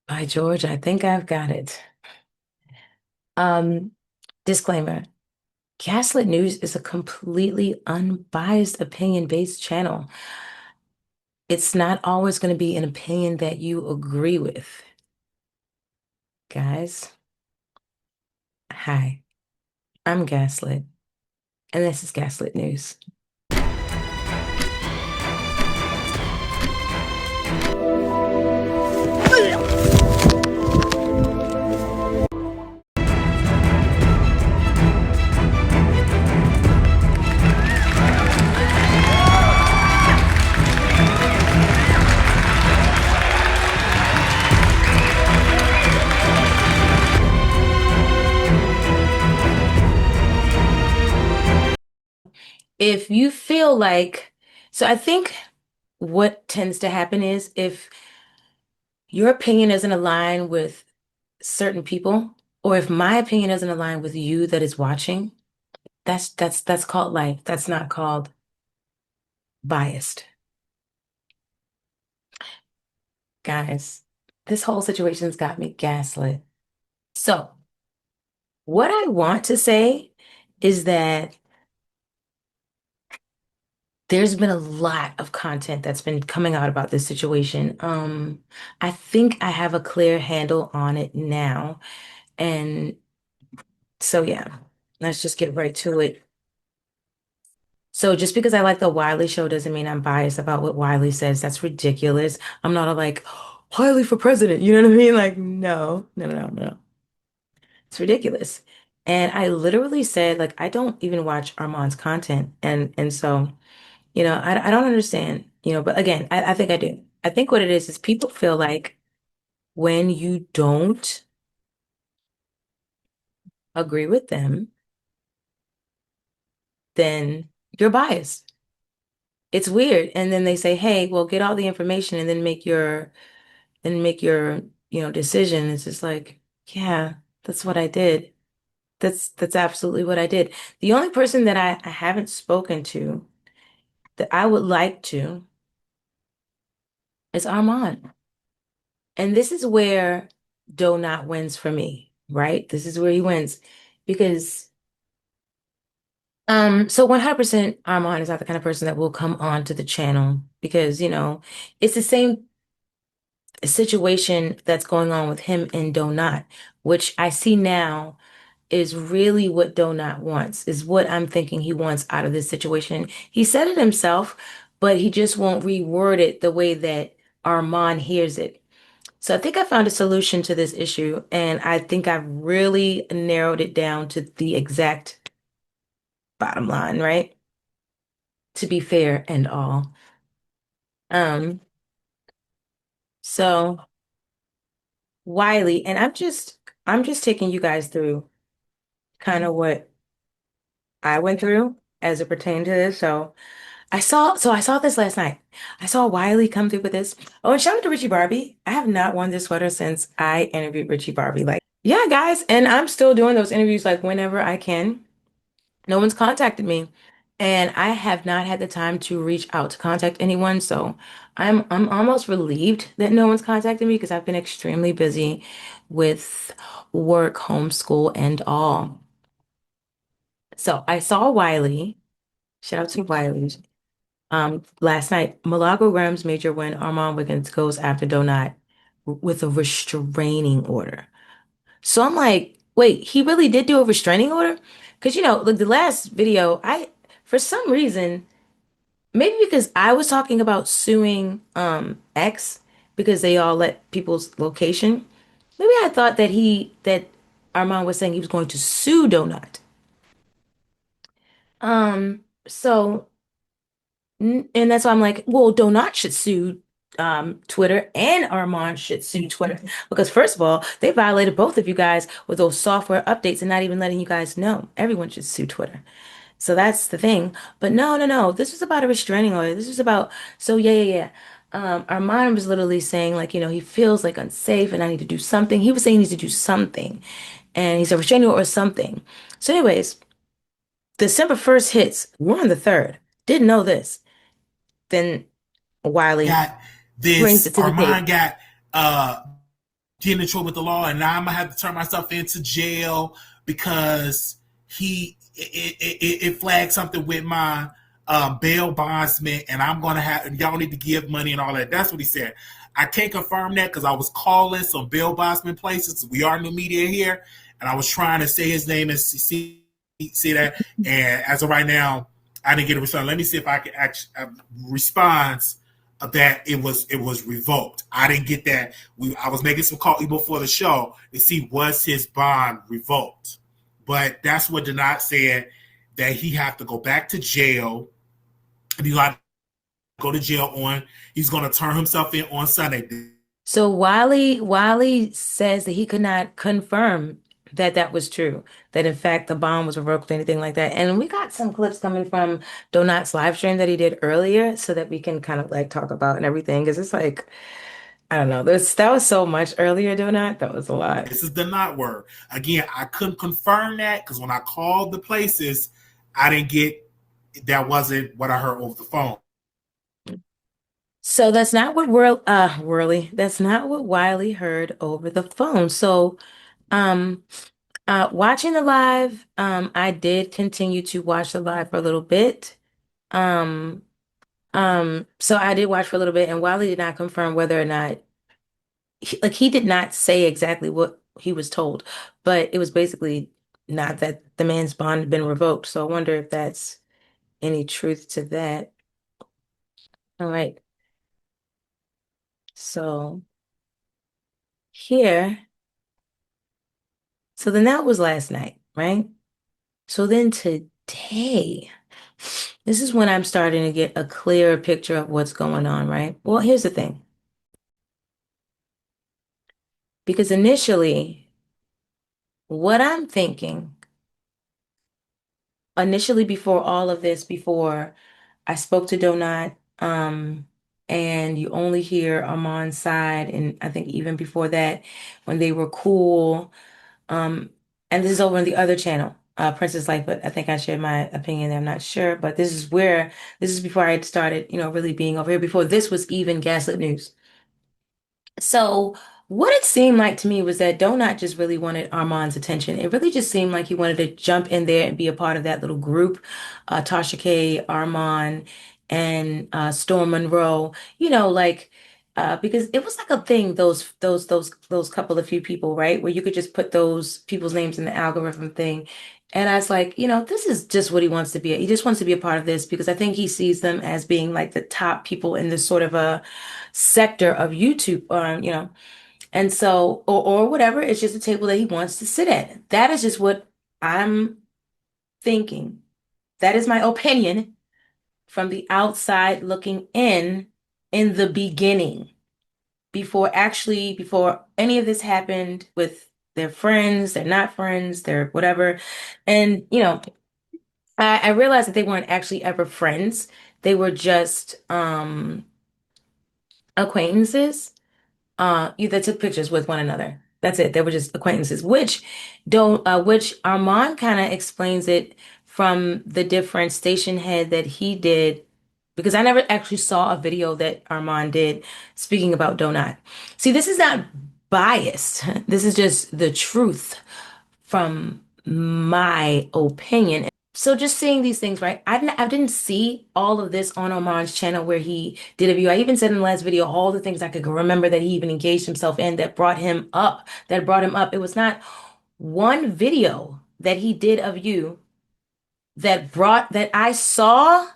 By George, I think I've got it. Um, Disclaimer. Gaslit News is a completely unbiased opinion-based channel. It's not always going to be an opinion that you agree with. Guys, hi, I'm Gaslit, and this is Gaslit News. If you feel like, so I think what tends to happen is if your opinion doesn't align with certain people, or if my opinion doesn't align with you that is watching, that's called life. That's not called biased. Guys, this whole situation's got me gaslit. So, what I want to say is that there's been a lot of content that's been coming out about this situation. I think I have a clear handle on it now. And so, yeah, let's just get right to it. So just because I like the Wiley show doesn't mean I'm biased about what Wiley says. That's ridiculous. I'm not a, like Wiley for president. You know what I mean? Like, no, no, no, no, no. It's ridiculous. And I literally said, like, I don't even watch Armon's content. And so, I don't understand, but again, I think I do. I think what it is people feel like when you don't agree with them, then you're biased. It's weird. And then they say, hey, well, get all the information and then make your decision. It's just like, yeah, that's what I did. That's absolutely what I did. The only person that I haven't spoken to that I would like to is Armand. And this is where Donut wins for me, right? This is where he wins because so 100% Armand is not the kind of person that will come on to the channel because, it's the same situation that's going on with him and Donut, which I see now is really what Donut wants, is what I'm thinking he wants out of this situation. He said it himself, but he just won't reword it the way that Armand hears it. So I think I found a solution to this issue, and I think I've really narrowed it down to the exact bottom line, right? To be fair and all. Um, so Wiley, and I'm just taking you guys through kind of what I went through as it pertained to this. So I saw this last night. I saw Wiley come through with this. Oh, and shout out to Richie Barbie. I have not worn this sweater since I interviewed Richie Barbie. Like, yeah, guys, and I'm still doing those interviews like whenever I can. No one's contacted me, and I have not had the time to reach out to contact anyone. So I'm almost relieved that no one's contacted me because I've been extremely busy with work, homeschool, and all. So I saw Wiley. Shout out to Wiley. Last night, Malago Rams major win. Armon Wiggins goes after Donut with a restraining order. So I'm like, wait, he really did do a restraining order? Because like the last video, for some reason, maybe because I was talking about suing X because they all let people's location. Maybe I thought that Armand was saying he was going to sue Donut. So And that's why I'm like, well, Donut should sue Twitter and Armand should sue Twitter because first of all, they violated both of you guys with those software updates and not even letting you guys know. Everyone should sue Twitter. So that's the thing. But no, no, no. This was about a restraining order. This was about, so yeah, yeah, yeah. Armand was literally saying like, he feels like unsafe and I need to do something. He was saying he needs to do something. And he's a restraining order or something. So anyways, December 1st hits. We're on the 3rd. Didn't know this. Then Wiley got brings this it to the table. Armand got getting in trouble with the law, and now I'm gonna have to turn myself into jail because it flagged something with my bail bondsman, and I'm gonna have y'all need to give money and all that. That's what he said. I can't confirm that because I was calling some bail bondsman places. We are new media here, and I was trying to say his name and see that. And as of right now, I didn't get a response. Let me see if I can actually response of that it was revoked. I didn't get that. I was making some calls before the show to see was his bond revoked, but that's what Donat said, that he have to go back to jail, and he's like go to jail on. He's going to turn himself in on Sunday. So Wiley says that he could not confirm that that was true, that in fact the bond was revoked or anything like that. And we got some clips coming from Donat's live stream that he did earlier so that we can kind of like talk about and everything. Because it's like, I don't know, that was so much earlier, Donat. That was a lot. This is the not word. Again, I couldn't confirm that because when I called the places, I didn't get that wasn't what I heard over the phone. So that's not what that's not what Wiley heard over the phone. So um watching the live, I did continue to watch the live for a little bit. Um so I did watch for a little bit, and Wiley did not confirm whether or not he did not say exactly what he was told, but it was basically not that the man's bond had been revoked. So I wonder if that's any truth to that. All right. So here, so then that was last night, right? So then today, this is when I'm starting to get a clearer picture of what's going on, right? Well, here's the thing. Because initially, what I'm thinking, initially before all of this, before I spoke to Donut, and you only hear Armon's side, and I think even before that, when they were cool, um, and this is over on the other channel, Princess Life, but I think I shared my opinion there. I'm not sure, but this is before I had started, really being over here, before this was even Gaslit News. So what it seemed like to me was that Donut just really wanted Armand's attention. It really just seemed like he wanted to jump in there and be a part of that little group. Tasha K, Armand, and Storm Monroe. Like because it was like a thing, those couple of few people, right? Where you could just put those people's names in the algorithm thing. And I was like, this is just what he wants to be. He just wants to be a part of this because I think he sees them as being like the top people in this sort of a sector of YouTube, and so, or whatever, it's just a table that he wants to sit at. That is just what I'm thinking. That is my opinion from the outside looking in the beginning, before any of this happened with their friends, they're not friends, they're whatever. And, I realized that they weren't actually ever friends. They were just acquaintances that took pictures with one another. That's it. They were just acquaintances, which Armand kind of explains it from the different station head that he did, because I never actually saw a video that Armand did speaking about Donut. See, this is not biased. This is just the truth from my opinion. So just seeing these things, right? I didn't see all of this on Oman's channel where he did a view. I even said in the last video all the things I could remember that he even engaged himself in that brought him up, that brought him up. It was not one video that he did of you that I saw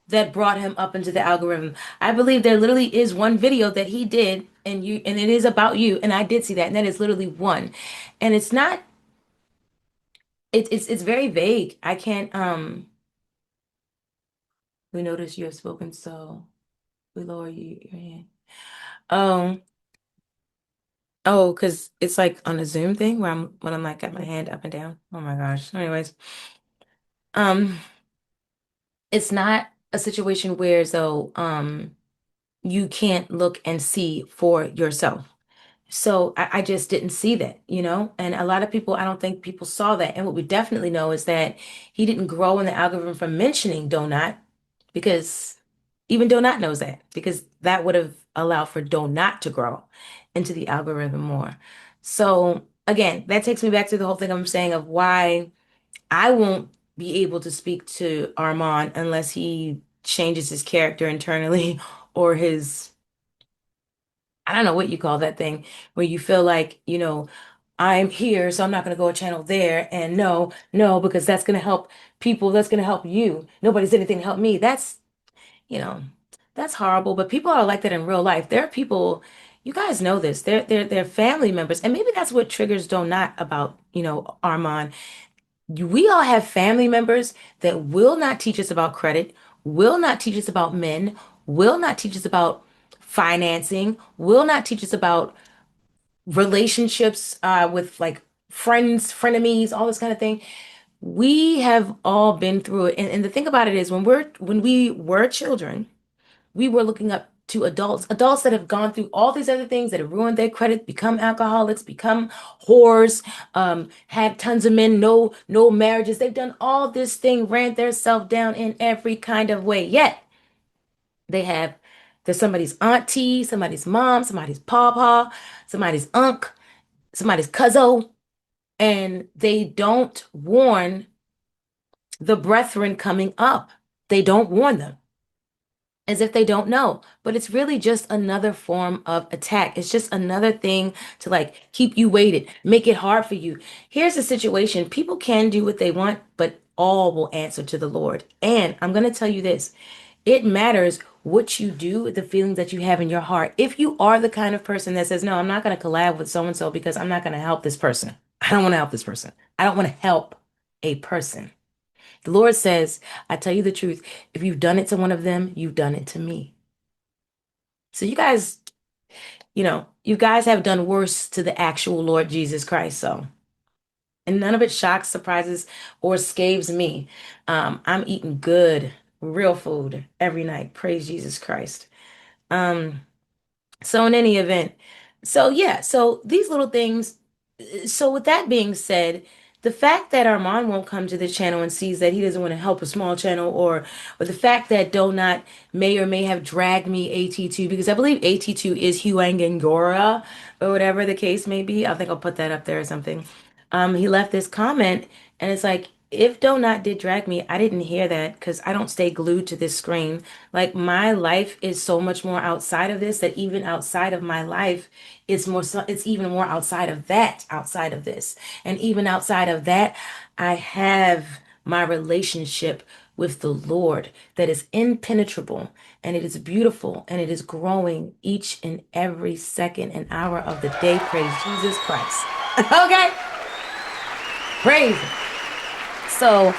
that brought him up into the algorithm. I believe there literally is one video that he did and it is about you, and I did see that, and that is literally one. And it's not it's very vague. I can't we notice you have spoken, so we lower your hand. Um, oh, because it's like on a Zoom thing where when I'm like got my hand up and down. Oh my gosh. Anyways, um, it's not a situation where you can't look and see for yourself. So I just didn't see that. And a lot of people, I don't think people saw that. And what we definitely know is that he didn't grow in the algorithm from mentioning Donut, because even Donut knows that, because that would have allowed for Donut to grow. into the algorithm more. So again, that takes me back to the whole thing I'm saying of why I won't be able to speak to Armand unless he changes his character internally or his, I don't know what you call that thing, where you feel like, I'm here, so I'm not going to go a channel there. And no, no, because that's going to help people. That's going to help you. Nobody's anything to help me. You know, that's horrible. But people are like that in real life. There are people, you guys know this. They're family members. And maybe that's what triggers Donut about, Armand. We all have family members that will not teach us about credit, will not teach us about men, will not teach us about financing, will not teach us about relationships with like friends, frenemies, all this kind of thing. We have all been through it. And the thing about it is when we were children, we were looking up to adults that have gone through all these other things that have ruined their credit, become alcoholics, become whores, had tons of men, no marriages. They've done all this thing, ran their self down in every kind of way. Yet they have there's somebody's auntie, somebody's mom, somebody's pawpaw, somebody's uncle, somebody's cousin, and they don't warn the brethren coming up. They don't warn them as if they don't know. But it's really just another form of attack. It's just another thing to like keep you weighted, make it hard for you. Here's the situation. People can do what they want, but all will answer to the Lord. And I'm going to tell you this. It matters what you do with the feelings that you have in your heart. If you are the kind of person that says, no, I'm not going to collab with so and so because I'm not going to help this person. I don't want to help this person. I don't want to help a person. The Lord says, I tell you the truth, if you've done it to one of them, you've done it to me. So you guys have done worse to the actual Lord Jesus Christ. So, and none of it shocks, surprises, or scaves me. I'm eating good, real food every night. Praise Jesus Christ. Um, So in any event, so yeah, so these little things. So with that being said, the fact that Armand won't come to the channel and sees that he doesn't want to help a small channel, or the fact that Donut may or may have dragged me AT2 because I believe AT2 is Huangangora or whatever the case may be. I think I'll put that up there or something. He left this comment and it's like, if Donut did drag me, I didn't hear that because I don't stay glued to this screen. Like my life is so much more outside of this that even outside of my life, it's even more outside of this. And even outside of that, I have my relationship with the Lord that is impenetrable and it is beautiful and it is growing each and every second and hour of the day. Praise Jesus Christ. Okay? Praise Him. So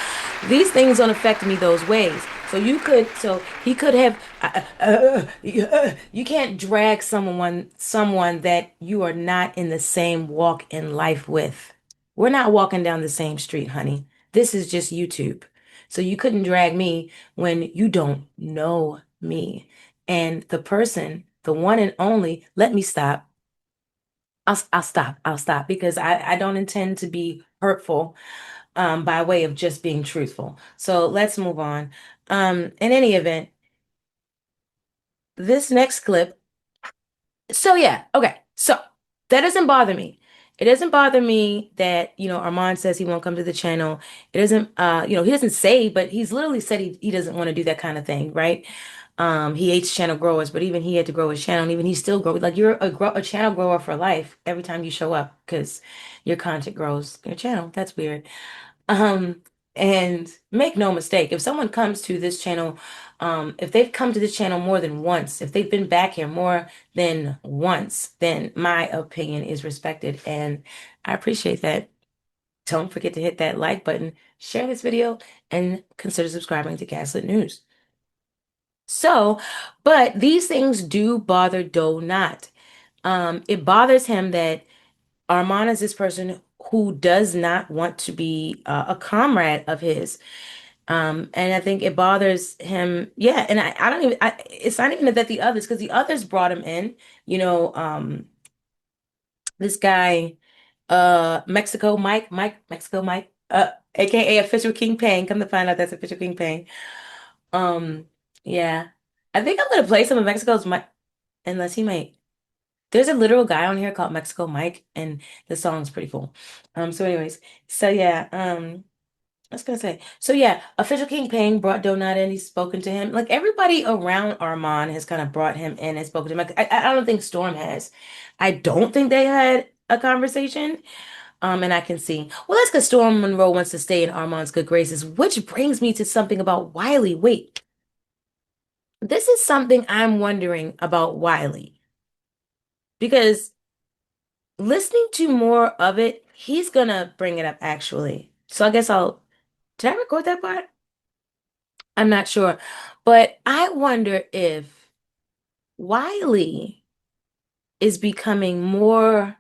these things don't affect me those ways. So he could have, you can't drag someone that you are not in the same walk in life with. We're not walking down the same street, honey. This is just YouTube. So you couldn't drag me when you don't know me. And the person, the one and only, let me stop. I'll stop. I'll stop because I don't intend to be hurtful by way of just being truthful. So let's move on. In any event, this next clip. So yeah, okay. So that doesn't bother me. It doesn't bother me that, Armand says he won't come to the channel. It doesn't, he doesn't say, but he's literally said he doesn't want to do that kind of thing, right? He hates channel growers, but even he had to grow his channel, and even he's still growing. Like you're a channel grower for life every time you show up because your content grows your channel. That's weird. Um, and make no mistake, if someone comes to this channel, if they've come to this channel more than once, if they've been back here more than once, then my opinion is respected, and I appreciate that. Don't forget to hit that like button, share this video, and consider subscribing to Gaslit News. So, but these things do bother Doe not. It bothers him that Armand is this person who does not want to be a comrade of his. And I think it bothers him. Yeah. And I don't even, it's not even that the others, because the others brought him in, you know, this guy, Mexico Mike, AKA Official King Payne. Come to find out that's Official King Payne. Um, yeah. I think I'm going to play some of Mexico's Mike, unless he might. There's a literal guy on here called Mexico Mike, and the song's pretty cool. So anyways, so yeah, I was gonna say, so yeah, official King Payne brought Donut in. He's spoken to him. Like everybody around Armon has kind of brought him in and spoken to him. Like, I don't think Storm has. I don't think they had a conversation. And I can see. Well, that's because Storm Monroe wants to stay in Armon's good graces, which brings me to something about Wiley. Wait, this is something I'm wondering about Wiley because listening to more of it, he's gonna bring it up actually. So I guess I'll. Did I record that part? I'm not sure. But I wonder if Wiley is becoming more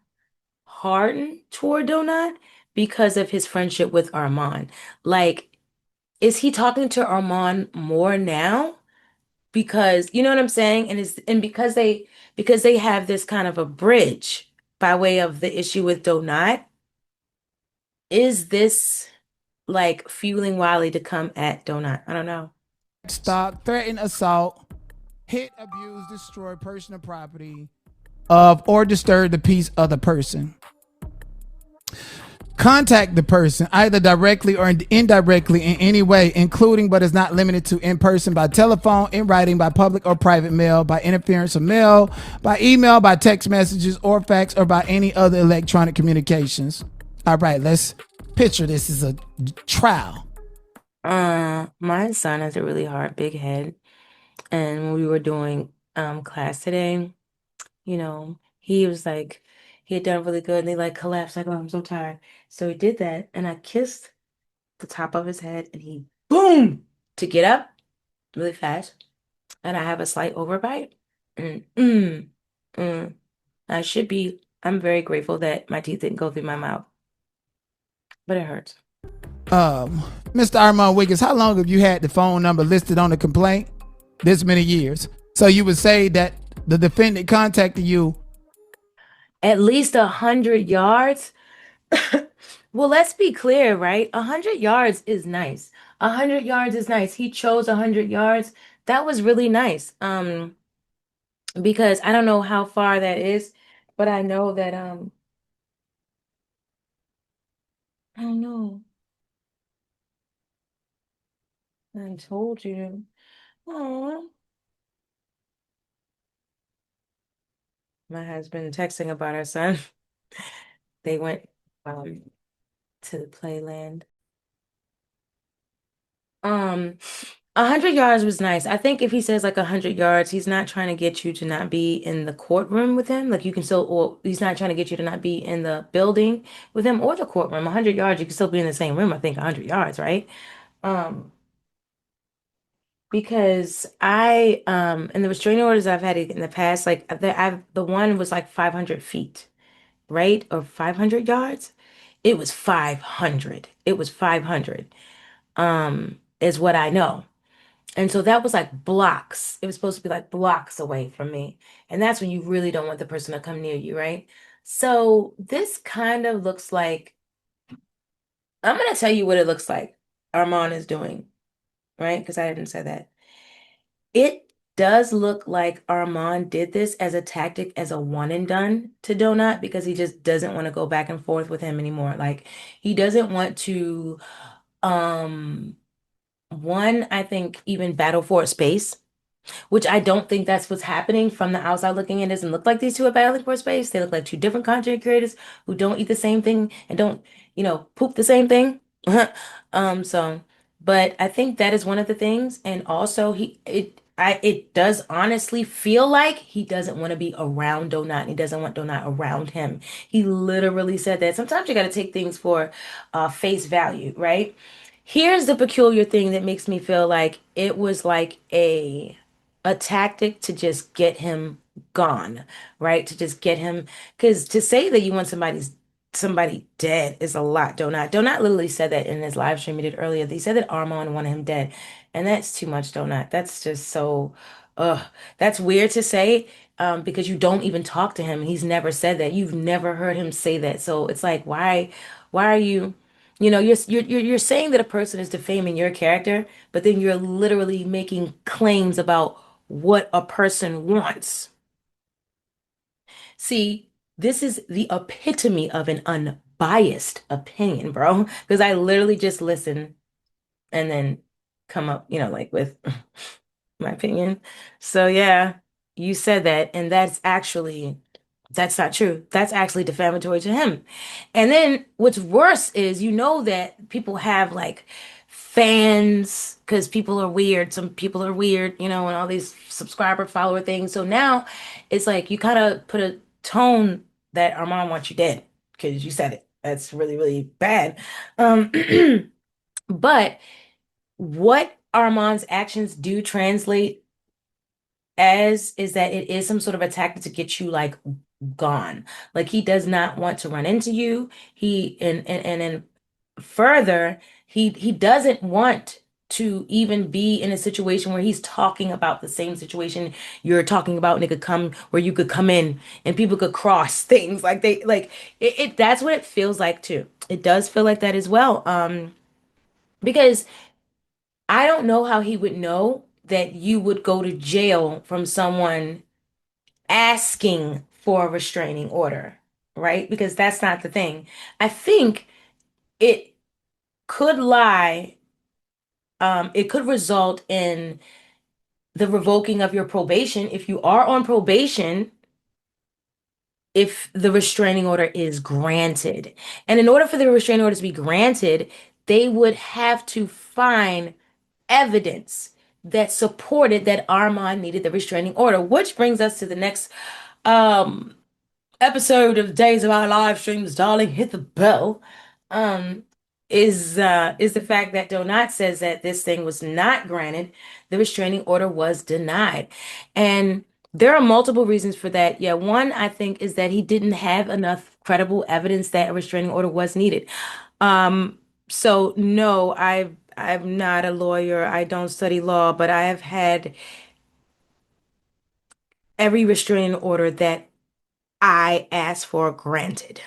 hardened toward Donut because of his friendship with Armand. Like, is he talking to Armand more now? Because you know what I'm saying? And because they have this kind of a bridge by way of the issue with Donut, is this like fueling Wiley to come at Donut? I don't know. Stock, threaten, assault, hit, abuse, destroy personal property of or disturb the peace of the person. Contact the person either directly or indirectly in any way, including but is not limited to in person, by telephone, in writing, by public or private mail, by interference of mail, by email, by text messages or fax, or by any other electronic communications. All right, let's picture this as a trial. My son has a really hard big head. And when we were doing class today, he was like he had done really good and he like collapsed like, oh, I'm so tired. So he did that and I kissed the top of his head and he boom to get up really fast. And I have a slight overbite. Mm, mm, mm. I'm very grateful that my teeth didn't go through my mouth, but it hurts. Mr. Armon Wiggins, how long have you had the phone number listed on the complaint? This many years. So you would say that the defendant contacted you. At least 100 yards. Well, let's be clear, right? 100 yards is nice. 100 yards is nice. He chose 100 yards. That was really nice. Because I don't know how far that is, but I know that I don't know. I told you. Oh, my husband texting about our son. They went um to the playland. Um, 100 yards was nice. I think if he says like 100 yards, he's not trying to get you to not be in the courtroom with him. Like you can still, or he's not trying to get you to not be in the building with him or the courtroom. 100 yards, you can still be in the same room. I think 100 yards, right? Um, because in the restraining orders I've had in the past, like the one was like 500 feet, right? Or 500 yards. It was 500. It was 500. Is what I know. And so that was like blocks. It was supposed to be like blocks away from me. And that's when you really don't want the person to come near you, right? So this kind of looks like, I'm going to tell you what it looks like Armand is doing, right? Because I didn't say that. It does look like Armand did this as a tactic, as a one and done to Donut because he just doesn't want to go back and forth with him anymore. Like he doesn't want to, um, one, I think even battle for a space. Which I don't think that's what's happening from the outside looking in. It doesn't look like these two are battling for space. They look like two different content creators who don't eat the same thing and don't, poop the same thing. So, but I think that is one of the things. And also it does honestly feel like he doesn't want to be around Donut and he doesn't want Donut around him. He literally said that. Sometimes you got to take things for face value, right? Here's the peculiar thing that makes me feel like it was like a tactic to just get him gone, right? To just get him, because to say that you want somebody dead is a lot. Donut literally said that in his live stream he did earlier. He said that Armand wanted him dead, and that's too much, Donut. That's just so, that's weird to say, because you don't even talk to him. He's never said that. You've never heard him say that. So it's like, why are you? You're saying that a person is defaming your character, but then you're literally making claims about what a person wants. See, this is the epitome of an unbiased opinion, bro. Because I literally just listen and then come up, like with my opinion. So yeah, you said that, and that's not true. That's actually defamatory to him. And then what's worse is that people have like fans because people are weird. Some people are weird, and all these subscriber follower things. So now it's like you kind of put a tone that Armand wants you dead because you said it. That's really, really bad. Um, but what Armand's actions do translate as is that it is some sort of a tactic to get you like gone. Like he does not want to run into you. He and then further, he doesn't want to even be in a situation where he's talking about the same situation you're talking about, and it could come where you could come in and people could cross things like they like it that's what it feels like too. It does feel like that as well. Because I don't know how he would know that you would go to jail from someone asking for a restraining order, right? Because that's not the thing. I think it could lie, it could result in the revoking of your probation if you are on probation, if the restraining order is granted. And in order for the restraining order to be granted, they would have to find evidence that supported that Armand needed the restraining order, which brings us to the next um episode of Days of Our Live Streams, darling, hit the bell. Um, is the fact that Donat says that this thing was not granted, the restraining order was denied. And there are multiple reasons for that. Yeah, one I think is that he didn't have enough credible evidence that a restraining order was needed. Um, so no, I'm not a lawyer. I don't study law, but I have had every restraining order that I asked for granted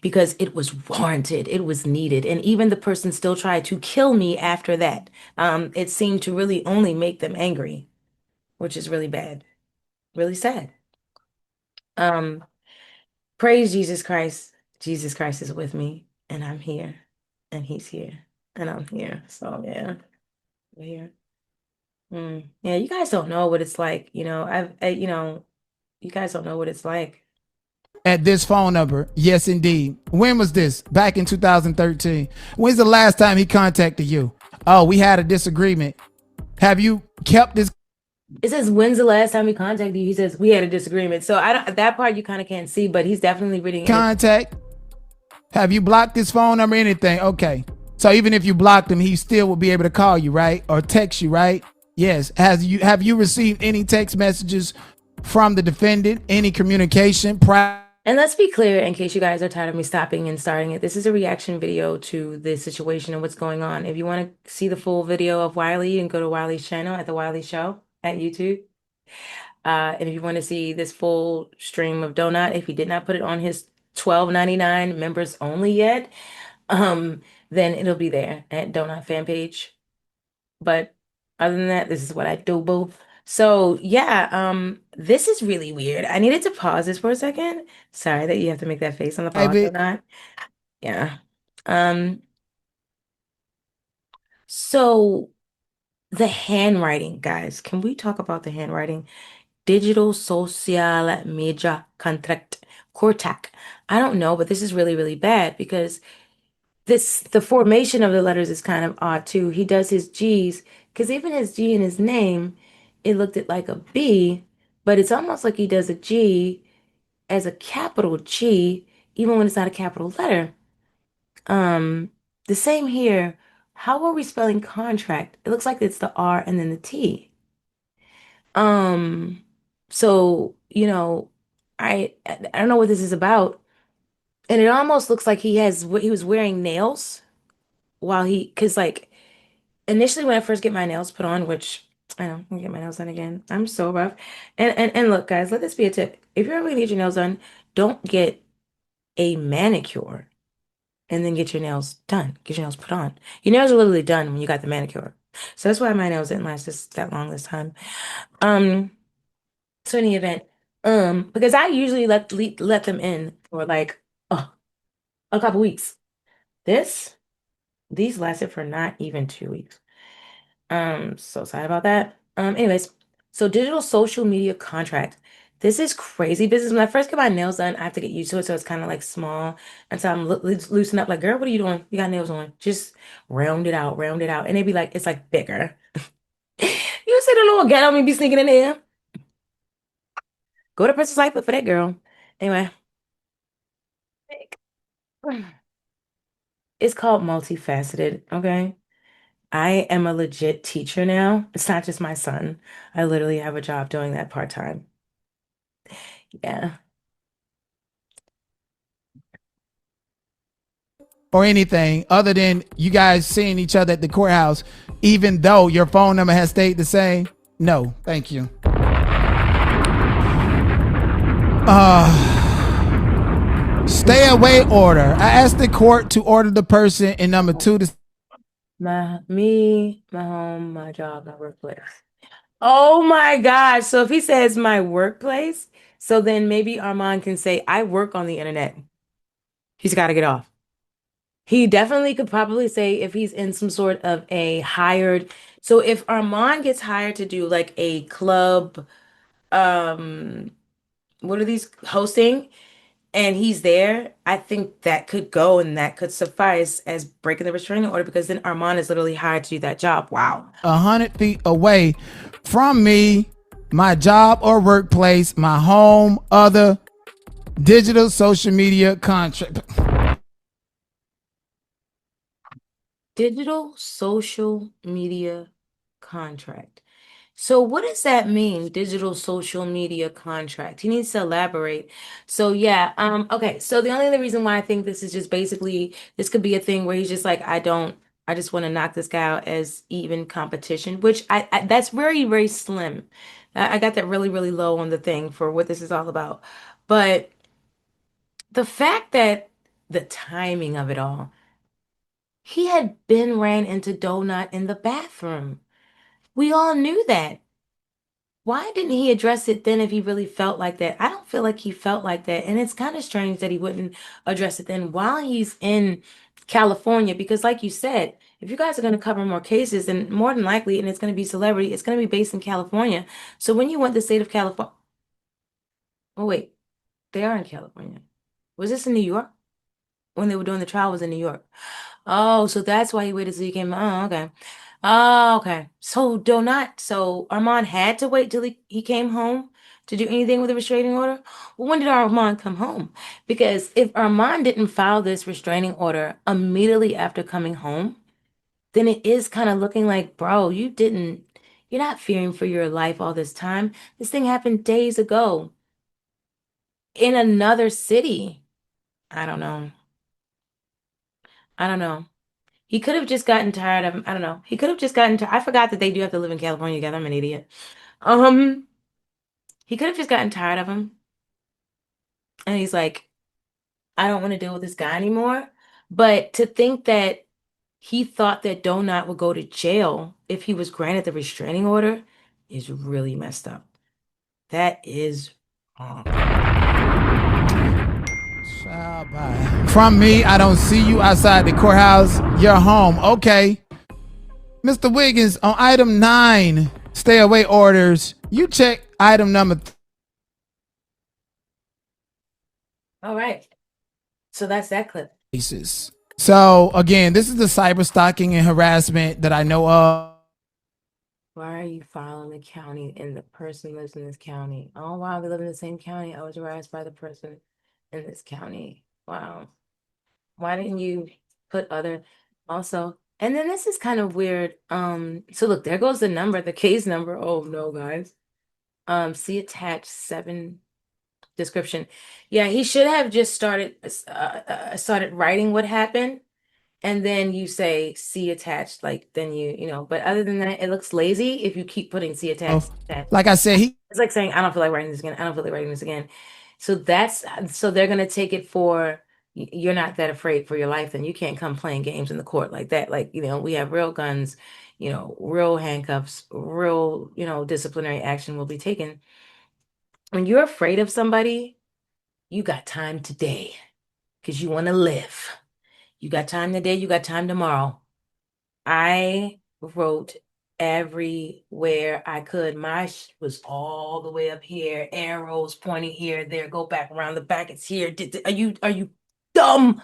because it was warranted, it was needed, and even the person still tried to kill me after that. It seemed to really only make them angry, which is really bad, really sad. Um, praise Jesus Christ. Jesus Christ is with me, and I'm here, and He's here, and I'm here. So yeah, we're here. Yeah, you guys don't know what it's like. You guys don't know what it's like. At this phone number. Yes, indeed. When was this? Back in 2013. When's the last time he contacted you? Oh, we had a disagreement. Have you kept this It says, when's the last time he contacted you? He says, we had a disagreement. So I don't, that part you kind of can't see, but he's definitely reading it. contact? Have you blocked his phone number? Anything? Okay. So even if you blocked him, he still will be able to call you, right? Or text you, right? Yes. Have you received any text messages from the defendant? Any communication prior? And let's be clear, in case you guys are tired of me stopping and starting it, this is a reaction video to the situation and what's going on. If you want to see the full video of Wiley, you can go to Wiley's channel at The Wiley Show at YouTube. And if you want to see this full stream of Donut, if he did not put it on his $12.99 members only yet, um, then it'll be there at Donut fan page. But other than that, this is what I do, boo. So yeah, this is really weird. I needed to pause this for a second. Sorry that you have to make that face on the pause or Private? not. Yeah. Um, so the handwriting, guys, can we talk about the handwriting? Digital social media contract, Cortac. I don't know, but this is really, really bad because the formation of the letters is kind of odd too. He does his G's because even his G in his name, it looked at like a B, but it's almost like he does a G as a capital G, even when it's not a capital letter. Um, the same here. How are we spelling contract? It looks like it's the R and then the T. Um, so, I don't know what this is about. And it almost looks like he was wearing nails while because like initially when I first get my nails put on, which I know, I'm gonna get my nails done again. I'm so rough. And look, guys, let this be a tip. If you ever gonna get your nails done, don't get a manicure and then get your nails done. Get your nails put on. Your nails are literally done when you got the manicure. So that's why my nails didn't last that long this time. Um, so in any event. Because I usually let them in for like a couple weeks. This these lasted for not even 2 weeks. So sad about that. Anyways, so digital social media contract. This is crazy business. When I first get my nails done, I have to get used to it, so it's kind of like small. And so I'm loosen up, like, girl, what are you doing? You got nails on. Just round it out. And they be like, it's like bigger. You see the little ghetto me be sneaking in there. Go to Princess Life for that girl. Anyway, it's called multifaceted, okay? I am a legit teacher now. It's not just my son. I literally have a job doing that part-time. Yeah. Or anything other than you guys seeing each other at the courthouse, even though your phone number has stayed the same? No, thank you. Stay away order. I asked the court to order the person in number two to My home, my job, my workplace. Oh my gosh. So if he says my workplace, so then maybe Armand can say, I work on the internet. He's got to get off. He definitely could probably say if he's in some sort of a hired. So if Armand gets hired to do like a club, um, what are these hosting? And he's there, I think that could go and that could suffice as breaking the restraining order because then Armand is literally hired to do that job. Wow. 100 feet away from me, my job or workplace, my home, other digital social media contract. Digital social media contract. So what does that mean, digital social media contract? He needs to elaborate. So yeah, okay. So the only other reason why I think this is just basically this could be a thing where he's just like, I just want to knock this guy out as even competition, which that's very, very slim. I got that really, really low on the thing for what this is all about. But the fact that the timing of it all, he had been ran into Donut in the bathroom. We all knew that. Why didn't he address it then if he really felt like that? I don't feel like he felt like that. And it's kind of strange that he wouldn't address it then while he's in California, because like you said, if you guys are going to cover more cases, then more than likely, and it's going to be celebrity, it's going to be based in California. So when you went to the state of California, oh wait, they are in California. Was this in New York? When they were doing the trial was in New York. Oh, so that's why he waited till he came. Oh, okay. Oh, okay. So Armand had to wait till he came home to do anything with a restraining order? Well, when did Armand come home? Because if Armand didn't file this restraining order immediately after coming home, then it is kind of looking like, bro, you're not fearing for your life all this time. This thing happened days ago in another city. I don't know. I don't know. He could have just gotten tired of him. I don't know. He could have just gotten I forgot that they do have to live in California together. I'm an idiot. Um, he could have just gotten tired of him. And he's like, I don't want to deal with this guy anymore. But to think that he thought that Donut would go to jail if he was granted the restraining order is really messed up. That is wrong. From me, I don't see you outside the courthouse. You're home. Okay. Mr. Wiggins, on item 9, stay away orders, you check item number All right. So that's that clip. basis. So again, this is the cyber stalking and harassment that I know of. Why are you filing the county and the person lives in this county? Oh, wow, they live in the same county. I was harassed by the person in this county. Wow. Why didn't you put other also? And then this is kind of weird. So look, there goes the number, the case number. Oh no, guys. See attached 7 description. Yeah, he should have just started writing what happened and then you say see attached, like then but other than that, it looks lazy if you keep putting see attached. Like I said, he It's like saying, I don't feel like writing this again. I don't feel like writing this again. So they're gonna take it for you're not that afraid for your life, then you can't come playing games in the court like that. Like, we have real guns, real handcuffs, real, disciplinary action will be taken. When you're afraid of somebody, you got time today because you want to live. You got time today, you got time tomorrow. I wrote everywhere I could. My was all the way up here, arrows pointing here, there, go back around the back. It's here. Are you dumb?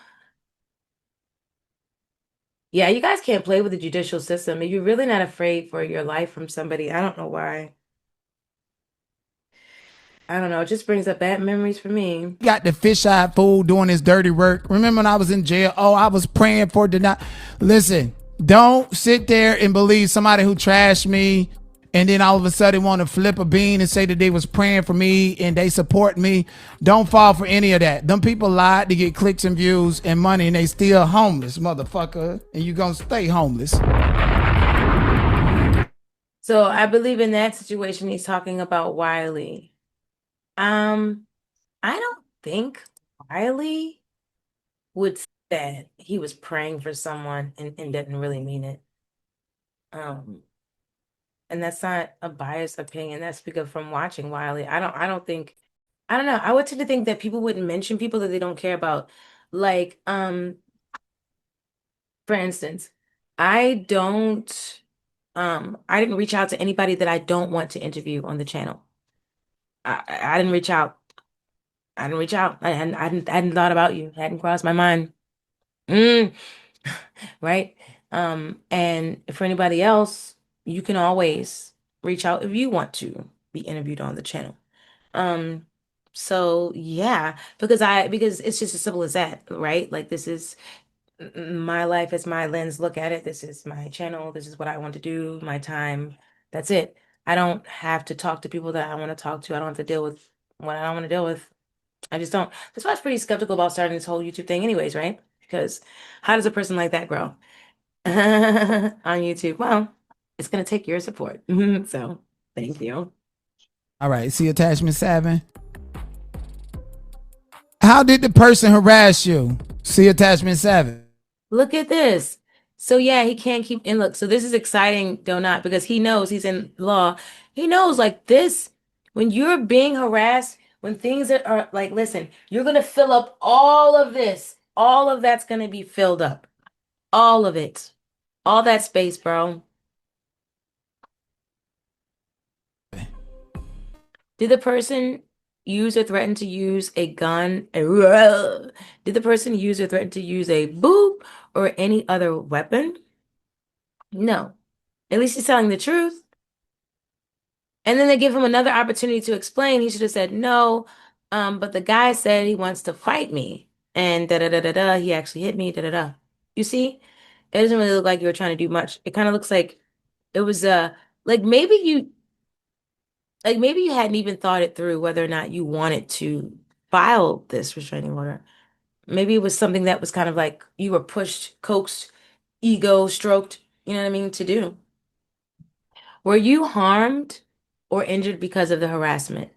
Yeah, you guys can't play with the judicial system. If you're really not afraid for your life from somebody, I don't know why. I don't know. It just brings up bad memories for me. Got the fish-eyed fool doing his dirty work. Remember when I was in jail? Oh, I was praying for deny. Listen, don't sit there and believe somebody who trashed me and then all of a sudden want to flip a bean and say that they was praying for me and they support me. Don't fall for any of that. Them people lied to get clicks and views and money and they still homeless, motherfucker. And you gonna stay homeless. So I believe in that situation, he's talking about Wiley. Um, I don't think Wiley would say that he was praying for someone and didn't really mean it. Um, and that's not a biased opinion. That's because from watching Wiley, I don't think, I don't know. I would tend to think that people wouldn't mention people that they don't care about. Like, for instance, I don't, I didn't reach out to anybody that I don't want to interview on the channel. I didn't reach out. I didn't reach out. I hadn't thought about you. Hadn't crossed my mind. Mm, right? And for anybody else, you can always reach out if you want to be interviewed on the channel. Um, so yeah, because it's just as simple as that, right? Like this is my life, it's my lens. Look at it. This is my channel. This is what I want to do, my time. That's it. I don't have to talk to people that I want to talk to. I don't have to deal with what I don't want to deal with. I just don't. That's why I was pretty skeptical about starting this whole YouTube thing anyways, right? Because how does a person like that grow on YouTube? Well, it's gonna take your support. So thank you. All right, see attachment 7. How did the person harass you? See attachment 7. Look at this. So yeah, he can't keep in look. So this is exciting, though not because he knows he's in law. He knows like this, when you're being harassed, when things are like, listen, you're gonna fill up all of this. All of that's gonna be filled up. All of it. All that space, bro. Did the person use or threaten to use a gun? Did the person use or threaten to use a boop or any other weapon? No. At least he's telling the truth. And then they give him another opportunity to explain. He should have said no. But the guy said he wants to fight me. And da da da da da. He actually hit me. Da da da. You see? It doesn't really look like you were trying to do much. It kind of looks like it was like maybe you hadn't even thought it through whether or not you wanted to file this restraining order. Maybe it was something that was kind of like you were pushed, coaxed, ego stroked, you know what I mean, to do. Were you harmed or injured because of the harassment?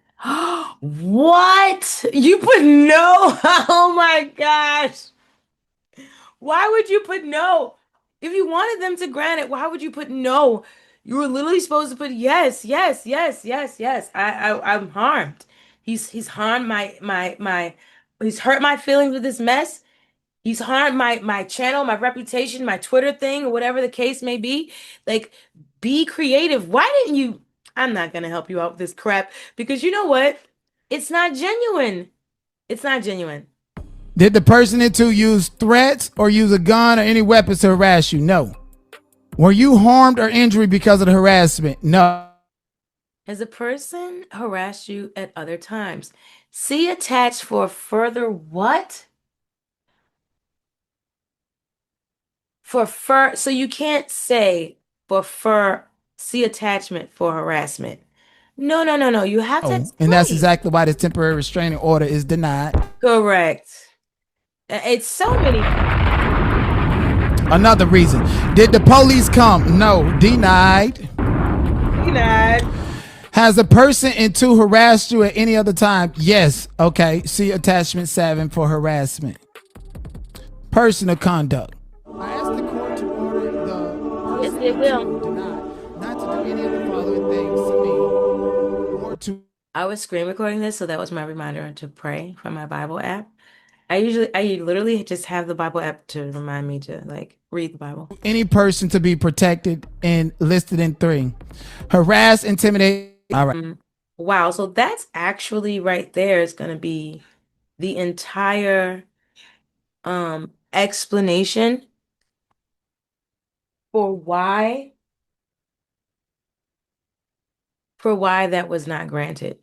What? You put no? Oh my gosh. Why would you put no? If you wanted them to grant it, why would you put no? You were literally supposed to put yes, yes, yes, yes, yes. I'm harmed. He's harmed my he's hurt my feelings with this mess. He's harmed my channel, my reputation, my Twitter thing, or whatever the case may be. Like, be creative. Why didn't you? I'm not gonna help you out with this crap because you know what? It's not genuine. It's not genuine. Did the person into use threats or use a gun or any weapons to harass you? No. Were you harmed or injured because of the harassment? No. Has a person harassed you at other times? See attached for further what? So you can't say see attachment for harassment. No, no, no, no. You have to And that's explain. exactly why this temporary restraining order is denied. Correct. It's so many. Another reason. Did the police come? No. Denied. Denied. Has a person in 2 harassed you at any other time? Yes. Okay. See attachment 7 for harassment. Personal conduct. I asked the court to order the Yes, person it will. to deny, not to do any of the following things to me or to. I was screen recording this, so that was my reminder to pray from my Bible app. I literally just have the Bible app to remind me to like read the Bible. Any person to be protected and listed in 3. Harass, intimidate. All right. Wow, so that's actually right there is going to be the entire explanation for why that was not granted,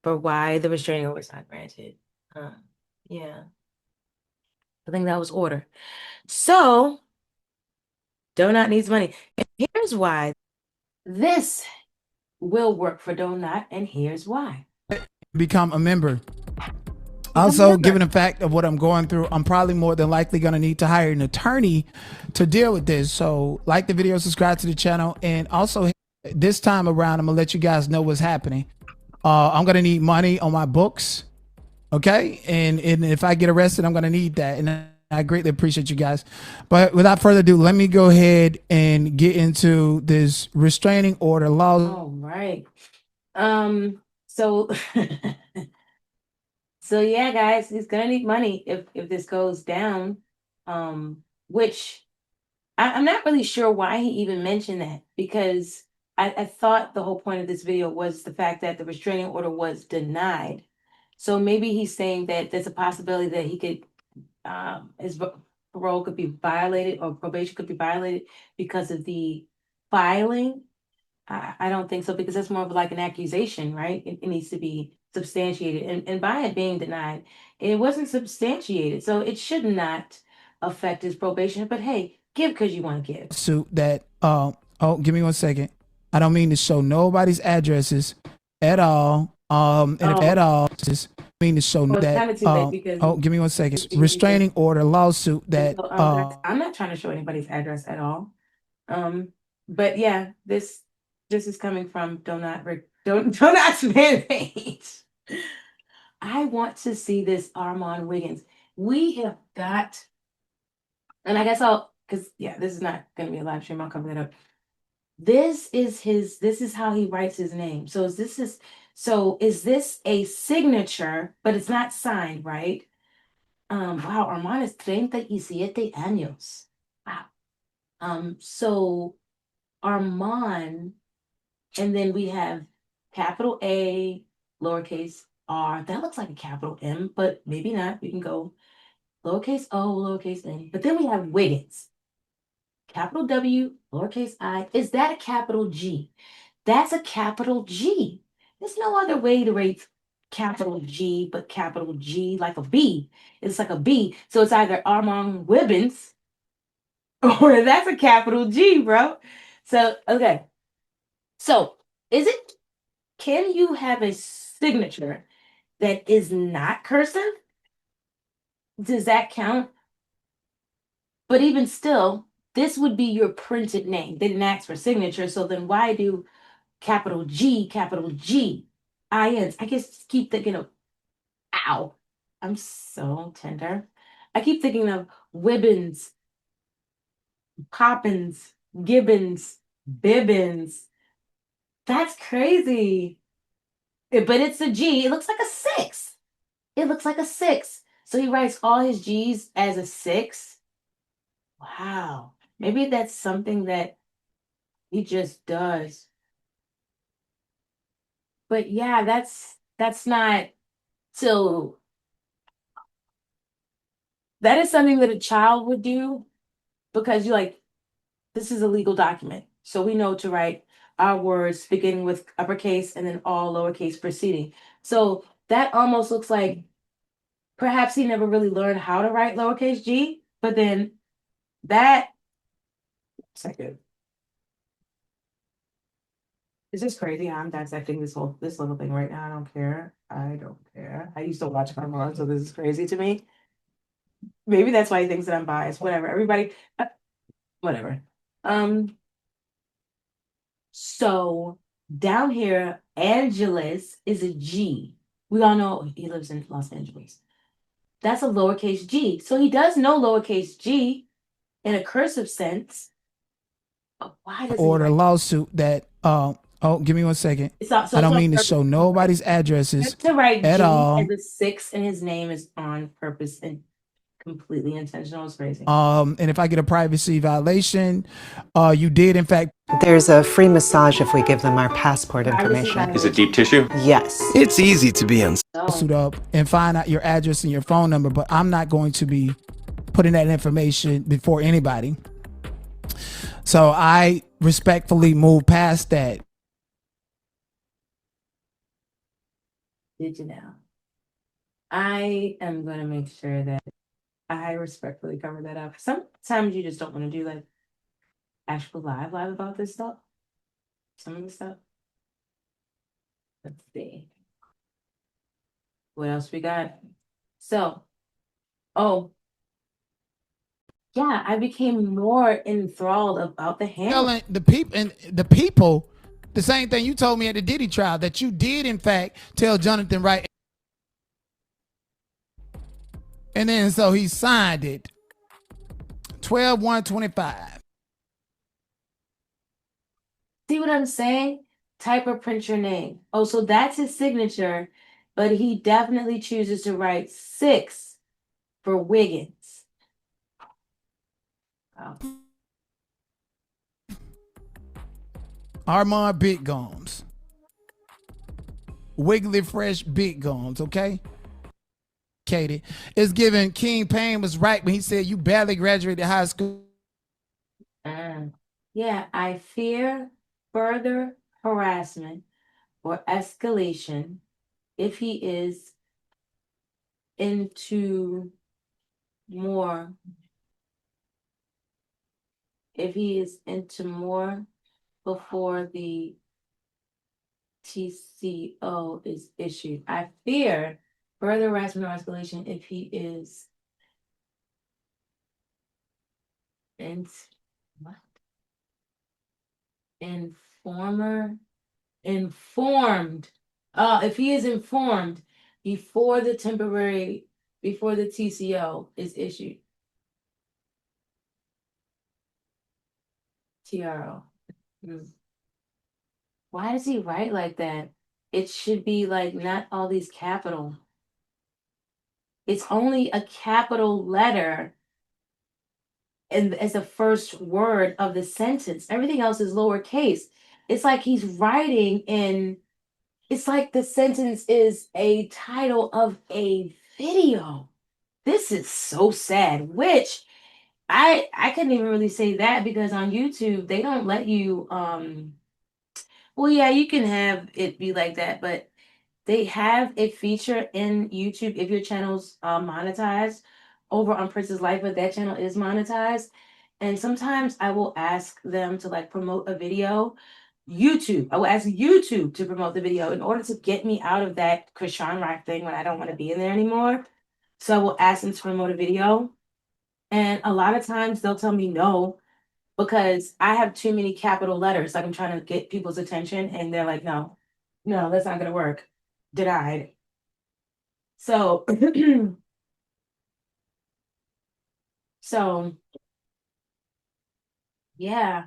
for why the restraining order was not granted. Yeah, I think that was order. So, Donut needs money. And here's why this will work for Donut, and here's why. Become a member. Become a Also, member. given the fact of what I'm going through, I'm probably more than likely going to need to hire an attorney to deal with this. So like the video, subscribe to the channel, and also this time around, I'm going to let you guys know what's happening. I'm going to need money on my books. Okay. And if I get arrested, I'm going to need that. And I greatly appreciate you guys. But without further ado, let me go ahead and get into this restraining order law. All right. So so yeah, guys, he's gonna need money if this goes down. Which I'm not really sure why he even mentioned that, because I thought the whole point of this video was the fact that the restraining order was denied. So maybe he's saying that there's a possibility that he could his parole could be violated or probation could be violated because of the filing. I don't think so, because that's more of like an accusation, right? It needs to be substantiated. And by it being denied, it wasn't substantiated. So it should not affect his probation. But hey, give because you want to give. Suit that, oh, give me 1 second. I don't mean to show nobody's addresses at all. And if at all, just mean to show Well, it's that. kind of too late because Oh, give me 1 second. Restraining order lawsuit that. so, I'm not trying to show anybody's address at all. But yeah, this is coming from Donut's fan page. I want to see this Armon Wiggins. We have got, and I guess because yeah, this is not going to be a live stream. I'll cover that up. This is how he writes his name. So is this a signature, but it's not signed, right? Wow, Armon es 37 años. Wow. So Armon, and then we have capital A, lowercase r. That looks like a capital M, but maybe not. We can go lowercase o, lowercase n. But then we have Wiggins. Capital W, lowercase I. Is that a capital G? That's a capital G. There's no other way to write capital G but capital G, like a B. It's like a B. So it's either Armon Wiggins or that's a capital G, bro. So, okay. So, can you have a signature that is not cursive? Does that count? But even still, this would be your printed name. They didn't ask for signature, so then why do capital G, INs? I guess keep thinking of, ow, I'm so tender. I keep thinking of Wibbins, Poppins, Gibbons, Bibbins. That's crazy. But it's a G. It looks like a 6. It looks like a 6. So he writes all his G's as a 6. Wow. Maybe that's something that he just does. But yeah, that's not, so that is something that a child would do, because this is a legal document. So we know to write our words beginning with uppercase and then all lowercase preceding. So that almost looks like perhaps he never really learned how to write lowercase g, but then that, second. Is this crazy? I'm dissecting this little thing right now. I don't care. I don't care. I used to watch Armon, so this is crazy to me. Maybe that's why he thinks that I'm biased. Whatever. Everybody, whatever. So down here, Angeles is a G. We all know he lives in Los Angeles. That's a lowercase g. So he does know lowercase g in a cursive sense. But why does Order he lawsuit that Oh, give me 1 second. It's not, so I it's don't on mean to purpose. show nobody's addresses To write at G all. as a 6 in his name is on purpose and completely intentional. It's crazy. And if I get a privacy violation, you did in fact. There's a free massage if we give them our passport Privacy information. Is it violation. deep tissue? Yes. It's easy to be Suit So, up and find out your address and your phone number, but I'm not going to be putting that information before anybody. So I respectfully move past that. did you know? I am going to make sure that I respectfully cover that up. Sometimes you just don't want to do like actual live about this stuff. Some of the stuff. Let's see. What else we got? So, oh, yeah, I became more enthralled about the hand. Telling the people the same thing you told me at the Diddy trial, that you did in fact tell Jonathan Wright, and then so he signed it 12/1/25. See what I'm saying? Type or print your name. Oh, so that's his signature, but he definitely chooses to write 6 for Wiggins. Oh. Armon Big Gums. Wiggly Fresh Big Gums, okay? Katie. It's given King Payne was right when he said you barely graduated high school. Yeah, I fear further harassment or escalation if he is into more before the TCO is issued. I fear further harassment or escalation if he is in what? Informed. If he is informed before the TCO is issued. TRO. Why does he write like that? It should be like not all these capital. It's only a capital letter and as the first word of the sentence. Everything else is lowercase. It's like he's writing in, it's like the sentence is a title of a video. This is so sad, which I couldn't even really say that because on YouTube they don't let you well yeah, you can have it be like that, but they have a feature in YouTube if your channel's monetized over on Prince's Life, but that channel is monetized. And sometimes I will ask them to like promote a video. I will ask YouTube to promote the video in order to get me out of that Krishan Rock thing when I don't want to be in there anymore. So I will ask them to promote a video. And a lot of times they'll tell me no because I have too many capital letters. Like I'm trying to get people's attention and they're like, no, that's not going to work. Denied. So, so yeah,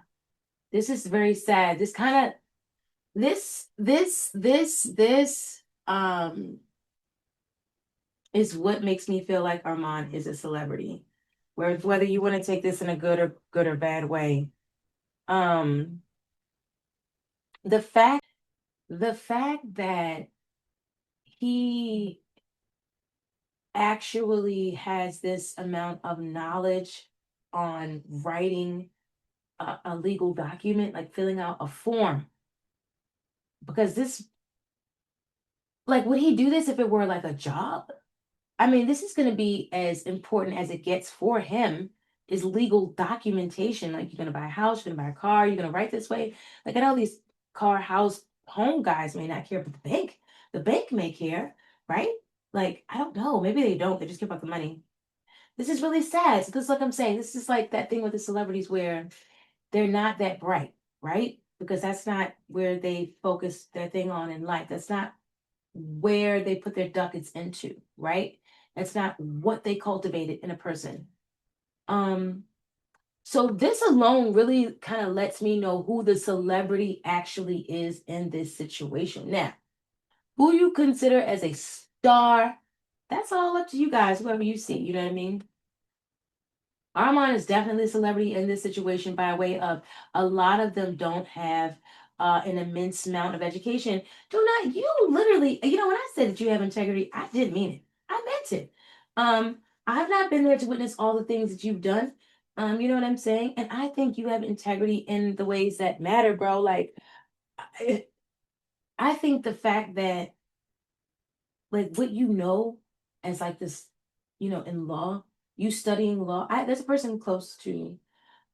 this is very sad. This kind of, this is what makes me feel like Armon is a celebrity. Whether you want to take this in a good or bad way. The fact that he actually has this amount of knowledge on writing a legal document, like filling out a form. Because this, like, would he do this if it were like a job? I mean, this is going to be as important as it gets for him is legal documentation. Like, you're going to buy a house, you're going to buy a car, you're going to write this way. Like, I know these car, house, home guys may not care, but the bank may care, right? Like, I don't know. Maybe they don't. They just care about the money. This is really sad. So this is like I'm saying, this is like that thing with the celebrities where they're not that bright, right? Because that's not where they focus their thing on in life. That's not where they put their ducats into, right? That's not what they cultivated in a person. So this alone really kind of lets me know who the celebrity actually is in this situation. Now, who you consider as a star, that's all up to you guys, whoever you see, you know what I mean? Armon is definitely a celebrity in this situation by way of a lot of them don't have an immense amount of education. Do not, you literally, when I said that you have integrity, I didn't mean it. I meant it. I've not been there to witness all the things that you've done. You know what I'm saying? And I think you have integrity in the ways that matter, bro. Like, I, I think the fact that, like, what you know as like this, in law, you studying law, there's a person close to me,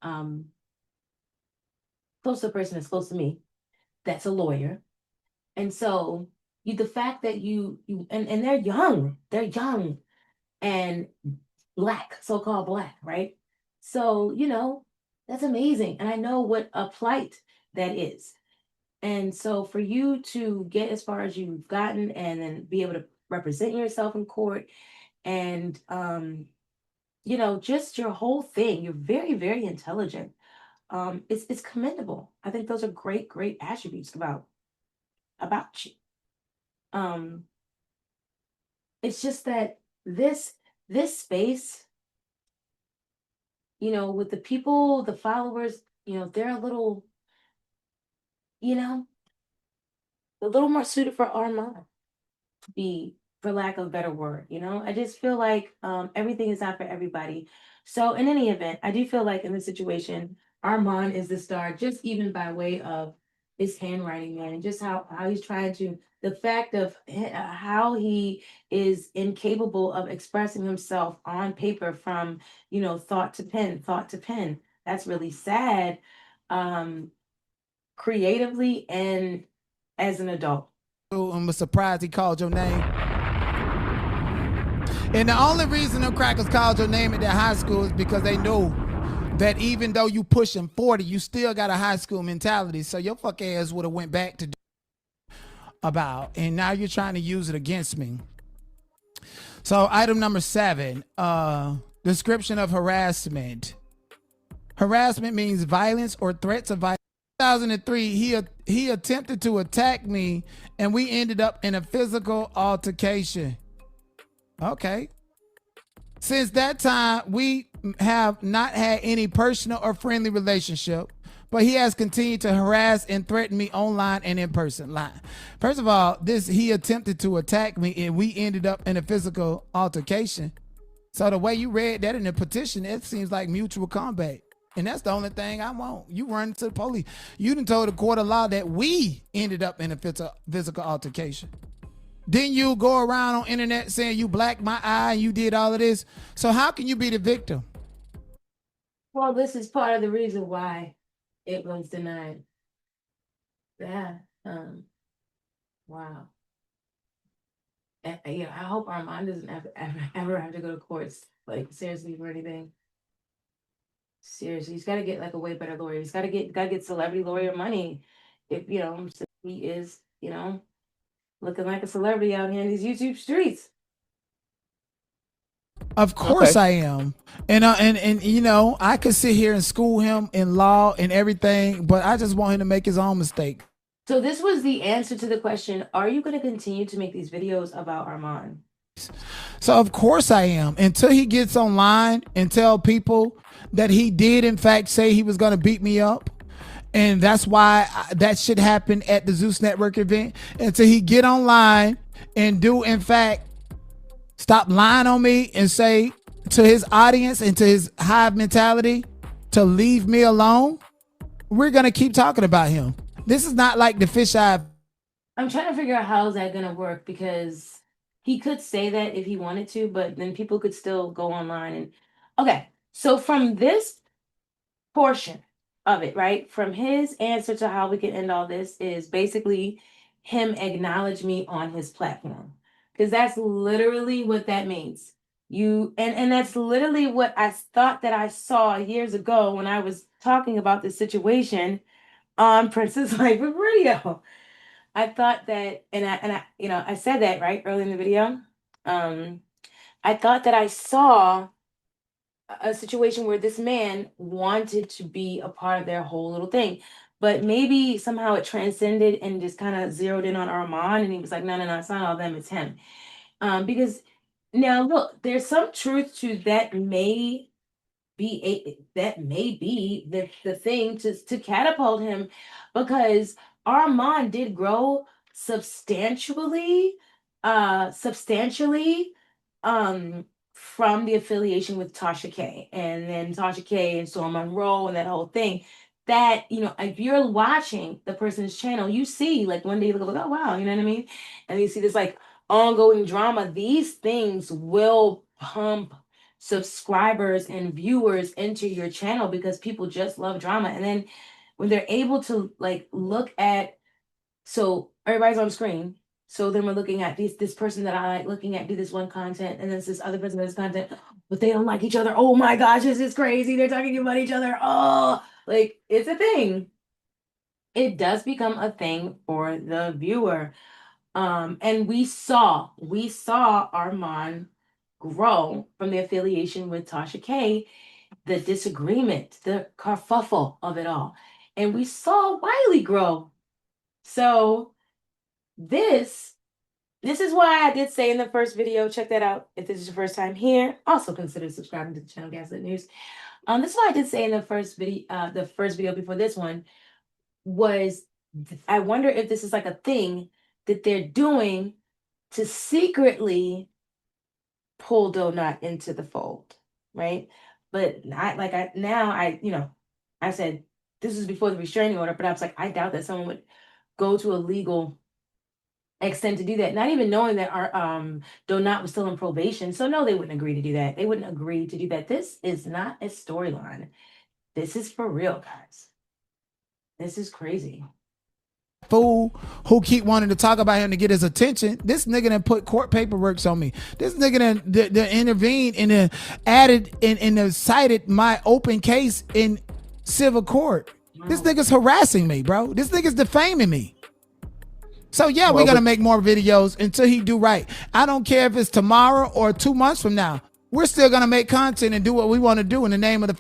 um, close to a person that's close to me that's a lawyer. And so the fact that and they're young and black, so-called black, right? So, that's amazing. And I know what a plight that is. And so for you to get as far as you've gotten and then be able to represent yourself in court and just your whole thing, you're very, very intelligent. It's commendable. I think those are great, great attributes about you. Um, it's just that this space, with the people, the followers, they're you know, a little more suited for Armand. Be for lack of a better word, I just feel like everything is not for everybody. So in any event, I do feel like in this situation, Armand is the star, just even by way of his handwriting, man, and just how he's trying to the fact of how he is incapable of expressing himself on paper from thought to pen, thought to pen. That's really sad, um creatively and as an adult. And was surprised he called your name. And the only reason them crackers called your name at that high school is because they knew that even though you pushing 40, you still got a high school mentality. So your fuck ass would have went back to about, and now you're trying to use it against me. So item number 7, description of harassment. Harassment means violence or threats of violence. 2003, he attempted to attack me, and we ended up in a physical altercation. Okay. Since that time, we have not had any personal or friendly relationship, but he has continued to harass and threaten me online and in person. Line. First of all, he attempted to attack me, and we ended up in a physical altercation. So the way you read that in the petition, it seems like mutual combat. And that's the only thing I want. You run to the police. You done told the court of law that we ended up in a physical altercation. Then you go around on internet saying you blacked my eye and you did all of this. So how can you be the victim? Well, this is part of the reason why it was denied. Yeah. Wow. And, I hope Armand doesn't ever have to go to courts, like seriously for anything. Seriously, he's got to get like a way better lawyer. He's got to get celebrity lawyer money. If he is, looking like a celebrity out here in these YouTube streets. Of course I am. And I could sit here and school him in law and everything, but I just want him to make his own mistake. So this was the answer to the question, are you going to continue to make these videos about Armand? So of course I am. Until he gets online and tell people that he did in fact say he was going to beat me up. And that's why that should happen at the Zeus Network event. Until he get online and do in fact stop lying on me and say to his audience and to his hive mentality to leave me alone, we're going to keep talking about him. This is not like the fisheye. I'm trying to figure out how is that going to work, because he could say that if he wanted to, but then people could still go online and okay. So from this portion of it, right? From his answer to how we can end all this is basically him acknowledge me on his platform. Because that's literally what that means. And that's literally what I thought that I saw years ago when I was talking about this situation on Princess Life of Radio. I thought that, I said that right early in the video. I thought that I saw a situation where this man wanted to be a part of their whole little thing. But maybe somehow it transcended and just kind of zeroed in on Armon, and he was like, no, no, no, it's not all them, it's him. Because now look, there's some truth to that may be the thing to catapult him, because Armand did grow substantially from the affiliation with Tasha K, and then Tasha K and Storm Monroe and that whole thing. That, if you're watching the person's channel, you see, like, one day you look like, oh wow, you know what I mean? And you see this like ongoing drama. These things will pump subscribers and viewers into your channel because people just love drama. And then when they're able to like look at, so everybody's on screen, so then we're looking at this person that I like looking at do this one content, and then this other person does content, but they don't like each other. Oh my gosh, this is crazy. They're talking about each other. Oh, like, it's a thing. It does become a thing for the viewer. And we saw Armand grow from the affiliation with Tasha K, the disagreement, the kerfuffle of it all. And we saw Wiley grow. So this is why I did say in the first video, check that out if this is your first time here. Also consider subscribing to the channel Gaslit News. This is why I did say in the first video before this one was, I wonder if this is like a thing that they're doing to secretly pull Donut into the fold, right? But not like I said this is before the restraining order, but I was like, I doubt that someone would go to a legal extent to do that, not even knowing that our Donut was still in probation. So no, they wouldn't agree to do that. They wouldn't agree to do that. This is not a storyline. This is for real, guys. This is crazy. Fool who keep wanting to talk about him to get his attention. This nigga done put court paperwork on me. This nigga done intervened and then added and cited my open case in civil court. This nigga's harassing me, bro. This nigga's defaming me. So yeah, we're gonna make more videos until he do right. I don't care if it's tomorrow or 2 months from now. We're still gonna make content and do what we want to do in the name of the.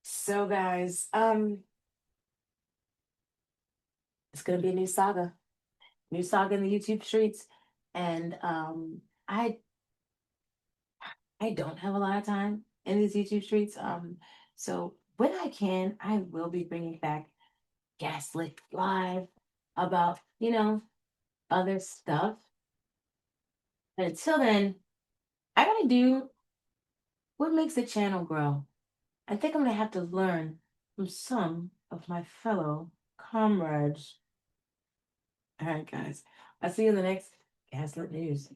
So guys, it's gonna be a new saga in the YouTube streets, and I don't have a lot of time in these YouTube streets. So when I can, I will be bringing back Gaslit Live about other stuff. But until then, I gotta do what makes the channel grow. I think I'm gonna have to learn from some of my fellow comrades. All right, guys. I'll see you in the next Gaslit News.